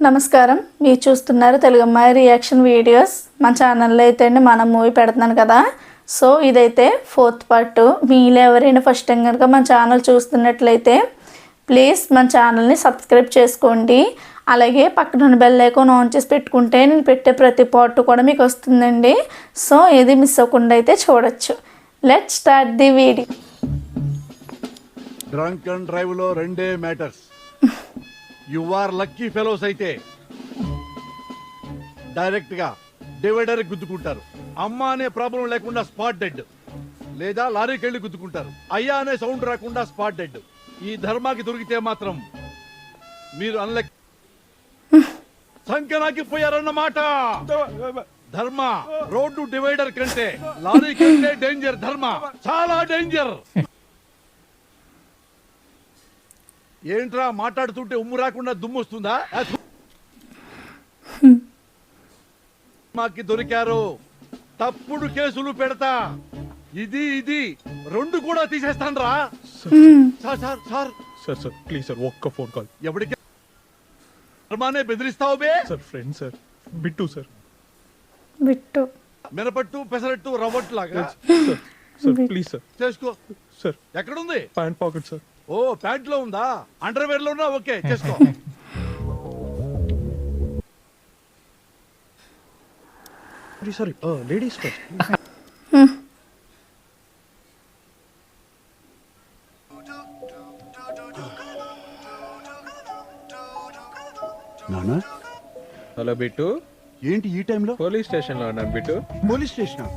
నమస్కారం, మీరు చూస్తున్నారు తెలుగమ్మాయి రియాక్షన్ వీడియోస్. మన ఛానల్లో అయితే అండి మనం మూవీ పెడుతున్నాను కదా. సో ఇదైతే 4th పార్ట్. మీలో ఎవరైనా ఫస్ట్ టైం కనుక మన ఛానల్ చూస్తున్నట్లయితే ప్లీజ్ మన ఛానల్ని సబ్స్క్రైబ్ చేసుకోండి. అలాగే పక్కన బెల్ ఐకాన్ ఆన్ చేసి పెట్టుకుంటే నేను పెట్టే ప్రతి పార్ట్ కూడా మీకు వస్తుందండి. సో ఏది మిస్ అవ్వకుండా అయితే చూడొచ్చు. Let's start the video. Drunk and drive లో రెండే matters. You are lucky fellows అయితే డైరెక్ట్ గా డివైడర్ గుద్దుకుంటారు. అమ్మ అనే ప్రాబ్లం లేకుండా స్పాట్ డెడ్, లేదా లారీకి వెళ్ళి గుద్దుకుంటారు. అయ్యా అనే సౌండ్ రాకుండా స్పాట్ డెడ్. ఈ ధర్మాకి దొరికితే మాత్రం మీరు అన్లక్ సంకనాకి పోయారన్నమాట. ధర్మ రోడ్డు డివైడర్ కంటే లారీ కంటే డేంజర్. ధర్మ చాలా డేంజర్. ఏంట్రా మాట్లాడుతుంటే ఉమ్ము రాకుండా దుమ్ము వస్తుందా? మాకి దొరికారు, తప్పుడు కేసులు పెడతా. ఇది రెండు కూడా తీసేస్తాను రా. Sir sir sir sir sir please sir ఒక్క ఫోన్ కాల్. ఎవరికి ధర్మానే బెదిరిస్తావు బే? Sir friend sir, Bittu sir. Bittu మినపట్టు పెసరట్టు రవ్వట్టు లాగా సార్ సార్ ప్లీజ్ సార్ చేసుకో. సార్ ఎక్కడుంది? Pant pocket sir. ఓ ప్యాంట్ లో ఉందా? అండర్వేర్ లో ఉన్నా? ఓకే చేసుకో. Sorry ladies first. నానా హలో బిట్టు, ఏంటి ఈ టైంలో పోలీస్ స్టేషన్ లో ఉన్నాను బిట్టు. పోలీస్ స్టేషన్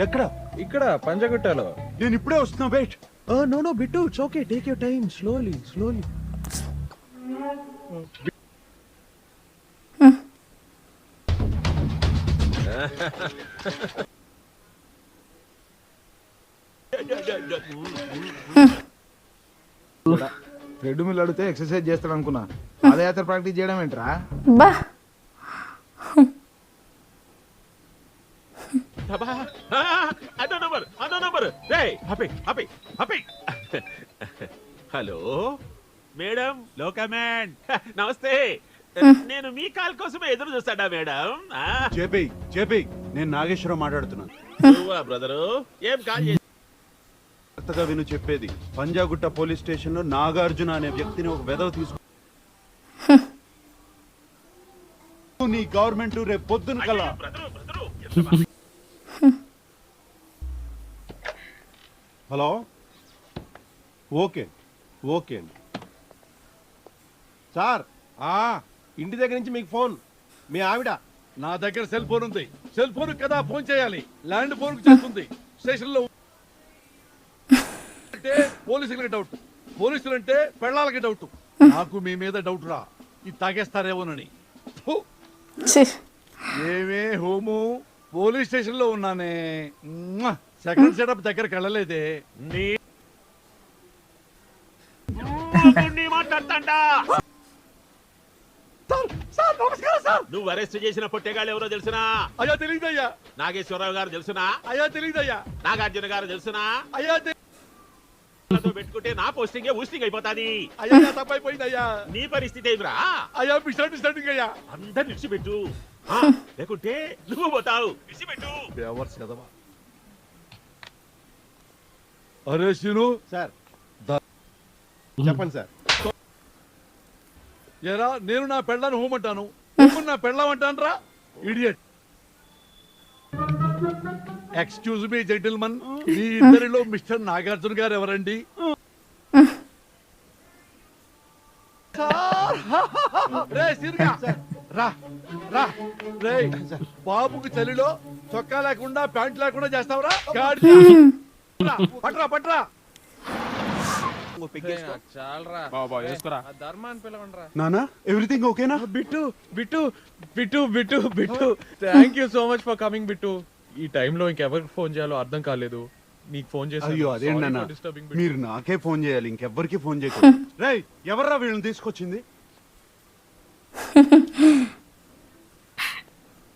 ఎక్కడ? ఇక్కడ పంజగుట్టలో. నేను ఇప్పుడే వస్తున్నా. Wait. No no Bittu, it's okay, take your time, slowly. Treadmill అడిగితే ఎక్సర్సైజ్ చేస్తాడు అనుకున్నా. పాదయాత్ర ప్రాక్టీస్ చేయడం ఏంట్రా? బా హలో మేడం, లోకమ్యాన్ నమస్తే. నేను మీ కాల్ కోసమే ఎదురు చూస్తాడా మేడం? చెప్పి నేను నాగేశ్వరరావు మాట్లాడుతున్నాను. నువ్వా బ్రదరు? ఏం కాల్ చేసి కొత్తగా విను చెప్పేది. పంజాగుట్ట పోలీస్ స్టేషన్ లో నాగార్జున అనే వ్యక్తిని ఒక వెధవ తీసుకు నీ గవర్నమెంట్ రేపు పొద్దున కల్లా. బ్రదరు హలో, ఓకే అండి సార్, ఇంటి దగ్గర నుంచి మీకు ఫోన్. మీ ఆవిడ నా దగ్గర సెల్ ఫోన్ ఉంది. సెల్ ఫోన్ కదా ఫోన్ చేయాలి. ల్యాండ్ ఫోన్ చేస్తుంది. స్టేషన్ లో అంటే పోలీసులకి డౌట్, పోలీసులు అంటే పెళ్ళాలకి డౌట్. నాకు మీ మీద డౌట్ రా, ఇది తాగేస్తారేమోనని. ఫు. ఏమే హోము, పోలీస్ స్టేషన్ లో ఉన్నానే. సెకండ్ సెటప్ దగ్గరికి వెళ్ళలేదే. మాట్లాడతాడా? నువ్వు అరెస్ట్ చేసిన పొట్టేగాళ్ళు ఎవరో తెలుసునా? అయ్యా తెలియదయ్యా. నాగేశ్వరరావు గారు తెలుసునా? అయ్యా తెలియదయ్యా. నాగార్జున గారు తెలుసునా? అయ్యా పెట్టుకుంటే నా పోస్టింగ్ ఊస్టింగ్ అయిపోతాది. అయ్యా తప్పైపోయిందయ్యా. నీ పరిస్థితి ఏమిరా? అయ్యా మిస్అండర్స్టాండింగ్ అయ్యా. అందరు విడిచిపెట్టు, లేకుంటే నువ్వు పోతావు. విడిచిపెట్టు. అరే శీను, సార్ చెప్పండి సార్. ఏరా నేను నా పెళ్ళాన్ని హోమ్ అంటాను, హోమ్ నా పెళ్ళాం అంటాను రా. ఇడియట్. ఎక్స్క్యూజ్ మీ జెంటిల్మన్, మీ ఇద్దరిలో మిస్టర్ నాగార్జున గారు ఎవరండి? రే సీనుగా, రా రా. రే బాబుకి చలిలో చొక్కా లేకుండా ప్యాంట్ లేకుండా చేస్తావురా? పట్రా పట్రా. నానా ఎవ్రీథింగ్ ఓకేనా? Bittu thank you so much for coming Bittu. ఈ టైంలో ఇంకెవరికి ఫోన్ చేయాలో అర్థం కాలేదు. నీకు ఫోన్ చేసి. అయ్యో అదేంటన్నా, మీరు నాకే ఫోన్ చేయాలి, ఇంకెవ్వరికి ఫోన్ చేయకూడదు. రేయ్ ఎవర్రా వీళ్ళని తీసుకొచ్చింది?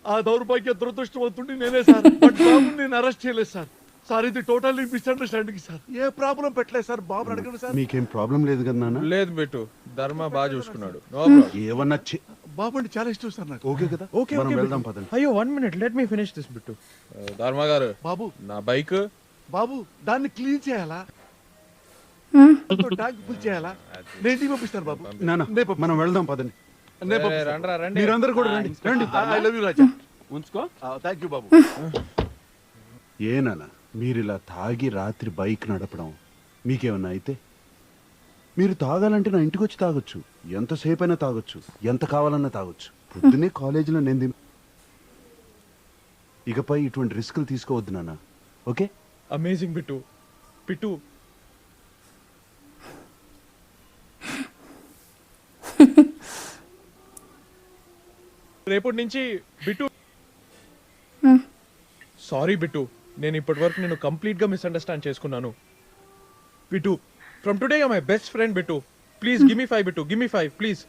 ఆ దౌర్భాగ్య దురదృష్టవంతుడి నేనే సార్. బట్ బాబుని నేను అరెస్ట్ చేయలేదు సార్. సార్ ఇది టోటల్లీ మిస్అండర్స్టాండింగ్ సార్. ఏ ప్రాబ్లం పెట్టలేదు సార్. బాబు అడగండి సార్. మీకేం ప్రాబ్లం లేదు కదా నాన్న? లేదు బిట్టు, ధర్మ బాగా చూసుకున్నాడు. ఏమన్నా బాబు అంటే చాలా ఇష్టం సార్ నాకు. ఓకే కదా ఓకే మనం ఓకే వెళ్దాం బిట్టు. పదండి. అయ్యో 1 minute let me finish this Bittu. Dharma garu బాబు నా బైక్ బాబు దాన్ని క్లీన్ చేయాలా, ట్యాంక్ ఫుల్ చేయాలా, నేను ఇంటికి పంపిస్తాను బాబు. నాన్న నేను పంపిస్తాను. మనం వెళ్దాం పదండి. నేను పంపిస్తాను. రండ్రా రండి. మీరందరూ కూడా రండి రండి. ఐ లవ్ యూ రాజా. ఉంచుకో. థ్యాంక్ యూ బాబు. ఏ నాన్న మీరు ఇలా తాగి రాత్రి బైక్ నడపడం మీకేమన్నా అయితే? మీరు తాగాలంటే నా ఇంటికి వచ్చి తాగొచ్చు, ఎంతసేపు అయినా తాగొచ్చు, ఎంత కావాలన్నా తాగొచ్చు. పొద్దునే కాలేజీలో నేను ఇకపై ఇటువంటి రిస్కులు తీసుకోవద్దు నాన్న. ఓకే? Amazing bit. బిట్టు రేపటి నుంచి బిట్టు. సారీ బిట్టు, నేను ఇప్పటి వరకు నేను కంప్లీట్ గా మిస్అండర్స్టాండ్ చేసుకున్నాను. Bittu, from today you are my best friend Bittu. Please give me 5 Bittu, give me 5 please.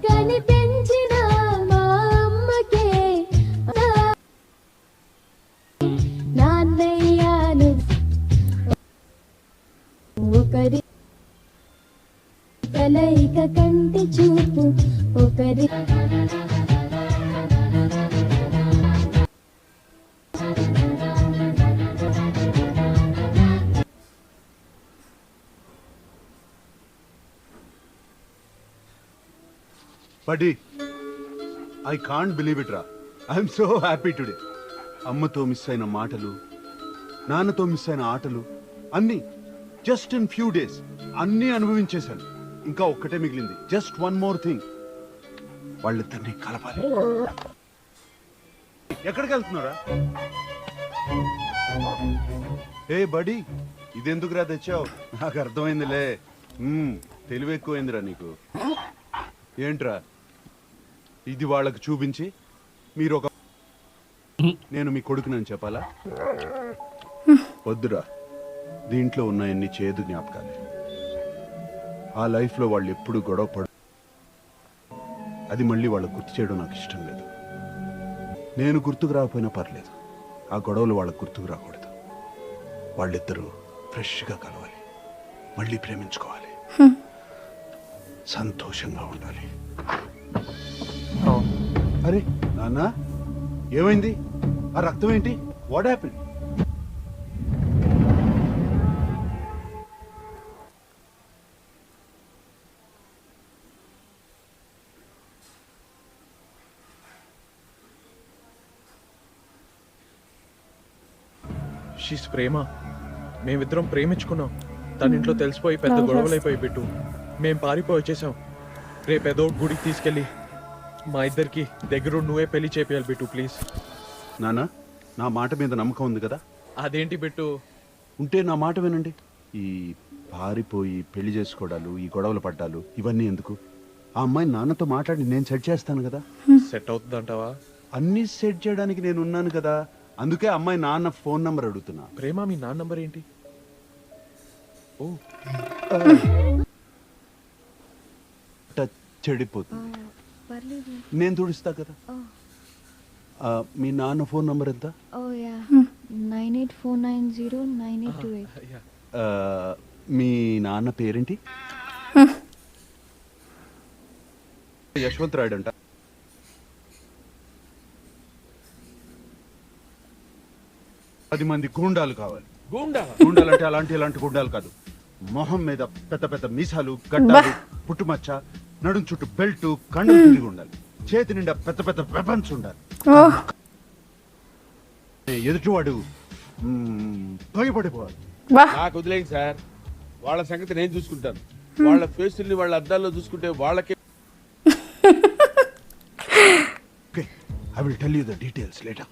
కనిపించిన మా అమ్మకే నాన్నయ్యాను ఒకరి కలయిక కంటి చూపు ఒకరి బడ్డీ ఐ కాంట్ బిలీవ్ ఇట్ రా. I'm so happy today. అమ్మతో మిస్ అయిన మాటలు, నాన్నతో మిస్ అయిన ఆటలు అన్నీ జస్ట్ ఇన్ ఫ్యూ డేస్ అన్నీ అనుభవించేశాను. ఇంకా ఒక్కటే మిగిలింది, జస్ట్ వన్ మోర్ థింగ్. వాళ్ళిద్దరిని కలపాలి. ఎక్కడికి వెళ్తున్నారా? ఏ బడీ, ఇదెందుకురా తెచ్చావు? నాకు అర్థమైందిలే. తెలివి ఎక్కువైందిరా నీకు. ఏంట్రా ఇది వాళ్ళకి చూపించి మీరు ఒక నేను మీ కొడుకునని చెప్పాలా? వద్దురా, దీంట్లో ఉన్న ఎన్ని చేదు జ్ఞాపకాలే. ఆ లైఫ్లో వాళ్ళు ఎప్పుడు గొడవ పడు, అది మళ్ళీ వాళ్ళకు గుర్తు చేయడం నాకు ఇష్టం లేదు. నేను గుర్తుకు రాకపోయినా పర్లేదు, ఆ గొడవలు వాళ్ళకు గుర్తుకు రాకూడదు. వాళ్ళిద్దరూ ఫ్రెష్గా కలవాలి, మళ్ళీ ప్రేమించుకోవాలి, సంతోషంగా ఉండాలి. అరే నాన్న, ఏమైంది? ఆ రక్తం ఏంటి? What happen? షీస్ ప్రేమ. మేమిద్దరం ప్రేమించుకున్నాం. తన ఇంట్లో తెలిసిపోయి పెద్ద గొడవలైపోయి బిట్టు. మేం పారిపోయి వచ్చేసాం. రేపేదో గుడికి తీసుకెళ్ళి మా ఇద్దరికి దగ్గర నువ్వే పెళ్లి చేపియాలి బిట్టు ప్లీజ్. నాన్న, నా మాట మీద నమ్మకం ఉంది కదా? అదేంటి బిట్టు? ఉంటే నా మాట వినండి. ఈ పారిపోయి పెళ్లి చేసుకోవడాలు, ఈ గొడవలు పడ్డాలు ఇవన్నీ ఎందుకు? ఆ అమ్మాయి నాన్నతో మాట్లాడి నేను సెట్ చేస్తాను కదా. సెట్ అవుతుందంటావా? అన్నీ సెట్ చేయడానికి నేను ఉన్నాను కదా. అందుకే అమ్మాయి నాన్న ఫోన్ నంబర్ అడుగుతున్నా. ప్రేమ, మీ నాన్న నంబర్ ఏంటి? ఓ, టచ్ చెడిపోతుంది. నేను తుడిస్తా కదా. మీ నాన్న ఫోన్ నంబర్ ఎంత? 9849099828. మీ నాన్న పేరేంటి? యశ్వంత్ రాయుడు అంట. పది మంది గూండాలు కావాలి. గూండాలు అంటే ఇలాంటి గూండాలు కాదు. మొహం మీద పెద్ద పెద్ద మీసాలు, గడ్డాలు, పుట్టుమచ్చ, నడుం చుట్టూ బెల్ట్, కళ్ళు తిరిగి ఉండాలి. చేతి నిండా పెద్ద పెద్ద వెపన్స్ ఉండాలి. ఎదుటివాడు భయపడిపోవాలి. నాకు వదిలేండి సార్, వాళ్ళ సంగతి నేను చూసుకుంటాను. వాళ్ళ ఫేసుల్ని వాళ్ళ అద్దాల్లో చూసుకుంటే వాళ్ళకి I will tell you the details later.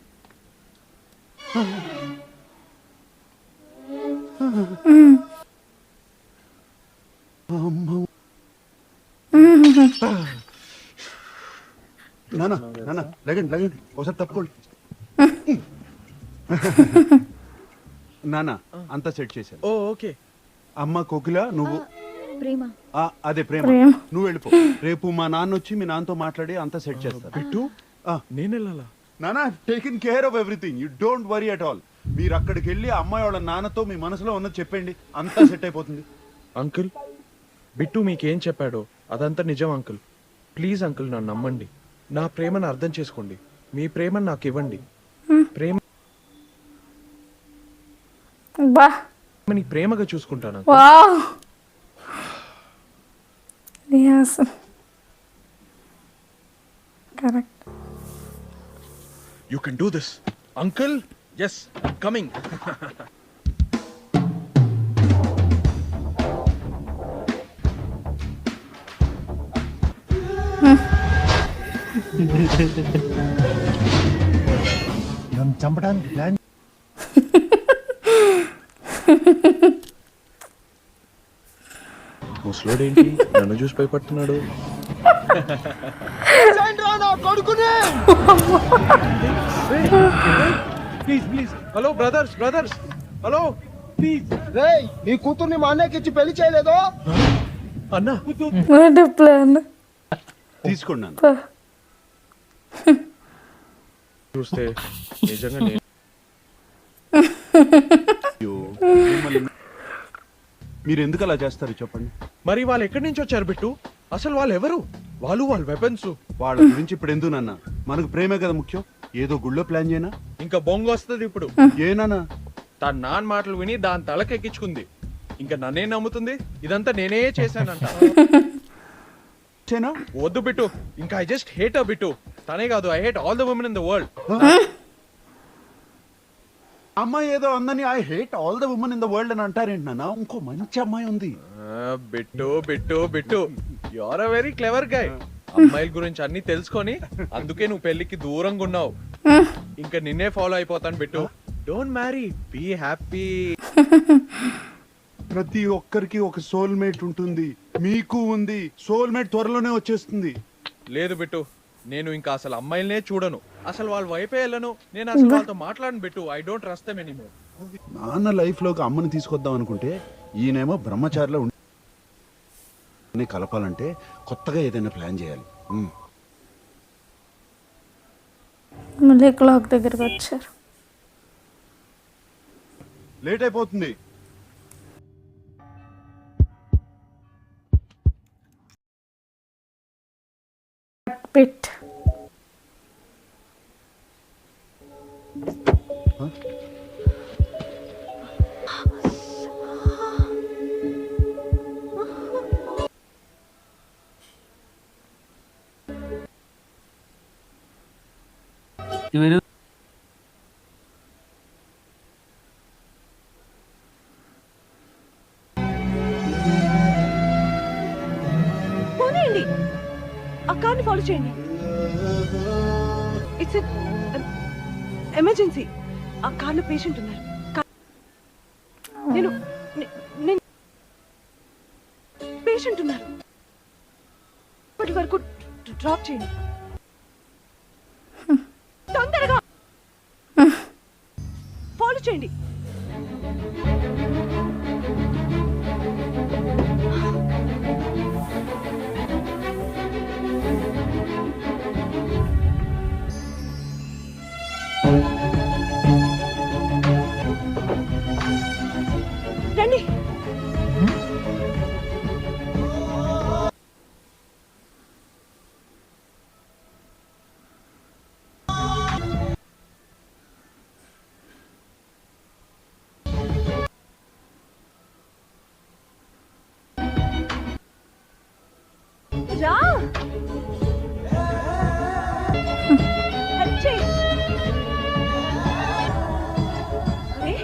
నానా నానా లగండి లగండి ఒకసారి తప్పుకోండి నానా అంతా సెట్ చేశాను. ఓ ఓకే. అమ్మ కోకిల నువ్వు ప్రేమ అదే ప్రేమ ప్రేమ. నువ్వు వెళ్ళిపో. రేపు మా నాన్న వచ్చి మీ నాన్నతో మాట్లాడి అంతా సెట్ చేస్తారు. బిట్టు ఆ, నేను వెళ్ళాలా? నానా taking care of everything, you don't worry at all. మీరు అక్కడికి వెళ్ళి అమ్మాయి వాళ్ళ నాన్నతో మీ మనసులో ఉన్నది చెప్పండి, అంతా సెట్ అయిపోతుంది. అంకుల్, బిట్టు మీకేం చెప్పాడో అదంతా నిజం అంకుల్. ప్లీజ్ అంకుల్ నన్ను నమ్మండి. నా ప్రేమను అర్థం చేసుకోండి. మీ ప్రేమను నాకు ఇవ్వండి. బా ప్రేమని ప్రేమగా చూసుకుంటాను uncle. Wow yes correct. You can do this. Uncle, yes, coming. నన్ను చంపడానికి ప్లాన్ ముసలోడేంటి నన్ను చూసి భయపడుతున్నాడు? Please please, hello brothers brothers, hello please. నీ కూతుర్ని మా అన్నకి ఇచ్చి పెళ్లి చేయలేదో? అన్నా వాట్ ప్లాన్. తీసుకోండి నాన్న. చూస్తే నిజంగా నేను అయ్యో, మిమ్మల్ని- మీరు ఎందుకు అలా చేస్తారు చెప్పండి. మరి వాళ్ళు ఎక్కడి నుంచి వచ్చారు బిట్టు? అసలు వాళ్ళు ఎవరు? వాళ్ళ వెపన్స్. వాళ్ళ గురించి ఇప్పుడు ఎందుకు నాన్న, మనకు ప్రేమే కదా ముఖ్యం. ఏదో గుళ్ళో ప్లాన్ చేయనా? ఇంకా బొంగు వస్తుంది ఇప్పుడు. ఏనానా తన నాన్న మాటలు విని దాని తలకెక్కించుకుంది. ఇంకా నన్నే నమ్ముతుంది ఇదంతా నేనే చేశానంట. చేనా? వద్దు బిట్టు, ఇంకా I just hate a Bittu. తనే కాదు, I hate all the women in the world. అమ్మాయి ఏదో అందని I hate all the women in the world అని అంటారేంటి నాన్న? ఇంకో మంచి అమ్మాయి ఉంది. Bittu Bittu Bittu, you are a very clever guy. అమ్మాయిల గురించి అన్ని తెలుసుకొని అందుకే నువ్వు పెళ్లికి దూరంగా ఉన్నావు. ఇంకా నిన్నే ఫాలో అయిపోతాను Bittu. Don't marry, be happy. ప్రతి ఒక్కరికి ఒక సోల్మేట్ ఉంటుంది, మీకు ఉంది. సోల్మేట్ త్వరలోనే వచ్చేస్తుంది. లేదు బిట్టు, నేను ఇంకా అసలు అమ్మాయిలనే చూడను. అసలు వాళ్ళ వైపే వెళ్ళను. నేను అసలు వాళ్ళతో మాట్లాడను Bittu. I don't trust them anymore. నాన్న లైఫ్ లోకి అమ్మని తీసుకొద్దాం అనుకుంటే ఈయనేమో బ్రహ్మచారిలో ఉండి కలపాలంటే కొత్తగా ఏదైనా ప్లాన్ చేయాలి. మళ్ళీ క్లాక్ దగ్గరకు వచ్చారు. లేట్ అయిపోతుంది. పిట్ పోనీయండి, ఆ కార్ని ఫాలో చేయండి. It's emergency. ఆ కార్లో పేషెంట్ ఉన్నారు. నేను పేషెంట్ ఉన్నారు. ఇప్పటి వరకు డ్రాప్ చేయండి తొందరగా. ఫాలో చేయండి. రండి. రా. హెల్ప్ చేయి. అరే,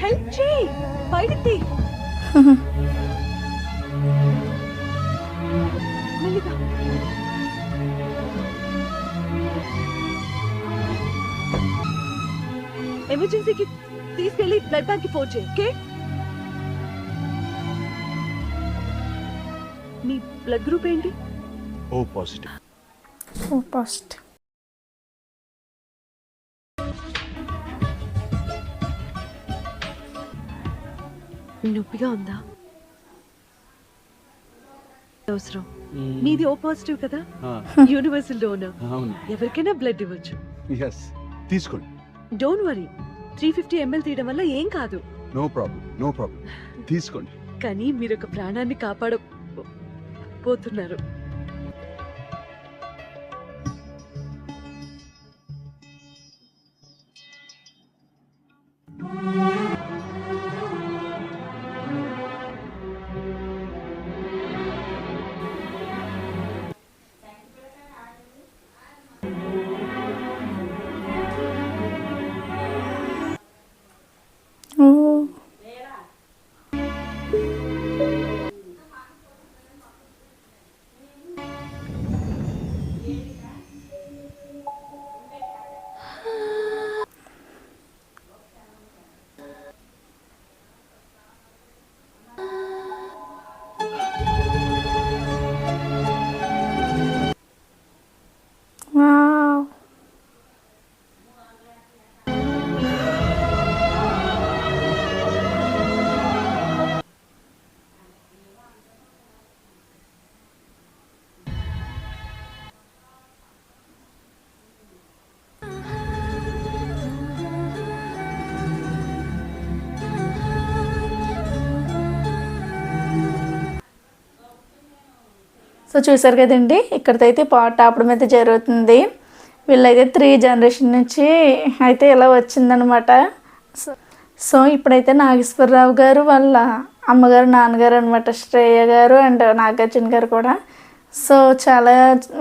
హెల్ప్ చేయి. బయటికి మెల్లిగా. ఎమర్జెన్సీకి తీసుకెళ్లి బ్లడ్ బ్యాంక్ కి ఫోన్ చేయి. ఓకే? మీ బ్లడ్ గ్రూప్ ఏంటి? O positive. ఫస్ట్ నొప్పిగా ఉందా? అవసరం. మీది ఓ పాజిటివ్ కదా, యూనివర్సల్ డోనర్. అవును. ఎవరికైనా బ్లడ్ ఇవ్వచ్చు. ఎస్, తీసుకోండి. డోంట్ వరీ, 350 ml తీయడం వల్ల ఏం కాదు. No problem. తీసుకోండి. కానీ మీరు ఒక ప్రాణాన్ని కాపాడపోతున్నారు. ఓ వావ్. సో చూసారు కదండి, ఇక్కడితో అయితే పాట ఆపడం అయితే జరుగుతుంది. వీళ్ళైతే 3 జనరేషన్ నుంచి అయితే ఇలా వచ్చిందనమాట. సో ఇప్పుడైతే నాగేశ్వరరావు గారు వాళ్ళ అమ్మగారు నాన్నగారు అనమాట, శ్రేయ గారు అండ్ నాగార్జున గారు కూడా. సో చాలా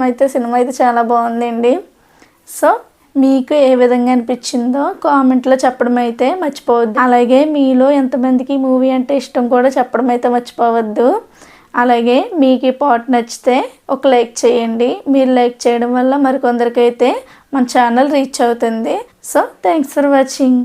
అయితే సినిమా అయితే చాలా బాగుందండి. సో మీకు ఏ విధంగా అనిపించిందో కామెంట్లో చెప్పడం అయితే మర్చిపోవద్దు. అలాగే మీలో ఎంతమందికి ఈ మూవీ అంటే ఇష్టం కూడా చెప్పడం అయితే మర్చిపోవద్దు. అలాగే మీకు ఈ పాట నచ్చితే ఒక లైక్ చేయండి. మీరు లైక్ చేయడం వల్ల మరికొందరికైతే మన ఛానల్ రీచ్ అవుతుంది. So thanks for watching.